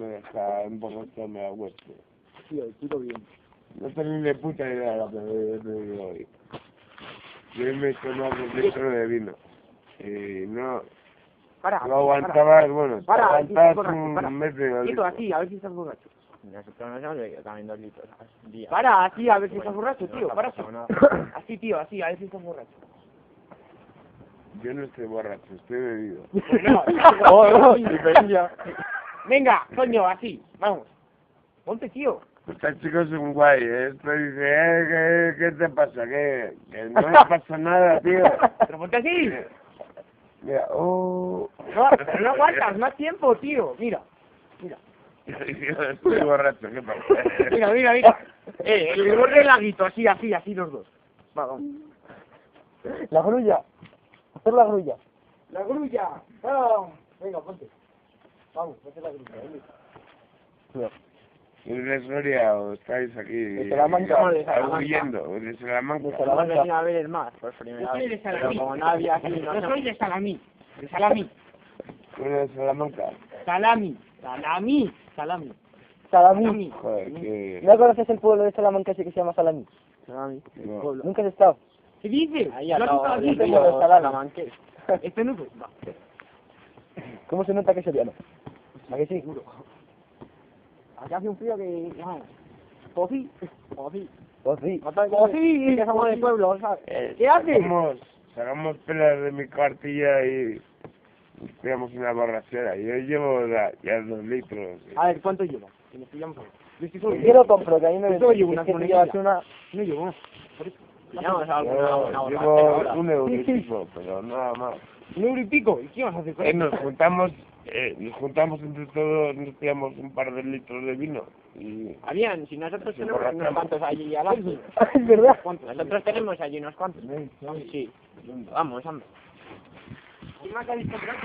me deja emborracharme a hueso. Tío, el puto bien. No tengo ni de puta idea de lo que me he bebido hoy. Yo me he tomado un litro de vino. Y no... Para. Lo aguantabas, bueno, Para, aguantabas borracho, para. un mes de Quieto, litro. así, a ver si estás borracho. Nosotros nos hemos bebido también 2 litros al día. Para, así, a ver si estás borracho, No tío. está Para. pasando nada. Así, tío, así, a ver si estás borracho. Yo no estoy borracho, estoy bebido. No, diferencia. Venga, coño, así, vamos. Ponte, tío. Estos chicos son guay, ¿eh? Esto dice, ¿qué te pasa? Que no me pasa nada, tío. Pero ponte así. Mira, No, pero no aguantas más tiempo, tío. Mira, mira. Estoy borracho, ¿qué pasa? Mira, mira, mira. El borde del laguito, así, así, así los dos. Va, vamos. La grulla. Hacer la grulla. La grulla. Vamos. Venga, ponte. Vamos, ponte la grulla. ¿Es de Soria o estáis aquí? De Salamanca. De Salamanca. Huyendo, de Salamanca. De Salamanca. Hemos venido a ver el mar por primera Yo soy vez. de Pero Salamí. como no había aquí, Yo soy de Salamí. De Salamí. Bueno, de Salamanca. Salami. Salami. Salami. Salamí. Joder, que... ¿No conoces el pueblo de Salamanca ese que se llama Salamí? Salamí. No. ¿Nunca has estado? ¿Qué dices? Ahí Yo al he lado estado del aquí. río. río Salamanqués. Este no fue. Va. ¿Cómo se nota que es seriano? ¿A que sí? Aquí hace un frío que... Vamos. Pues sí. Pues sí. Pues sí. Pues sí. Que somos de pueblo, ¿sabes? ¿Qué haces? Sacamos pelas de mi cuartilla y pillamos una borrachera. Yo llevo ya 2 litros. A ver, ¿cuánto llevas? Que nos pillamos ahora. Yo estoy solo. Yo lo compro, que a mí me Yo llevo unas es que tú monedillas. llevas una... No llevo más. Por eso. Pillamos alguna Yo borrachera llevo ahora. 1 euro y pico, pero nada más. 1 euro y pico. ¿Y qué vas a hacer con eso? Nos juntamos entre todos, nos pillamos un par de litros de vino. Y Habían, si nosotros tenemos unos cuantos allí al lado. Es verdad. ¿Cuántos? Nosotros tenemos allí unos cuantos. Sí. Vamos, hombre.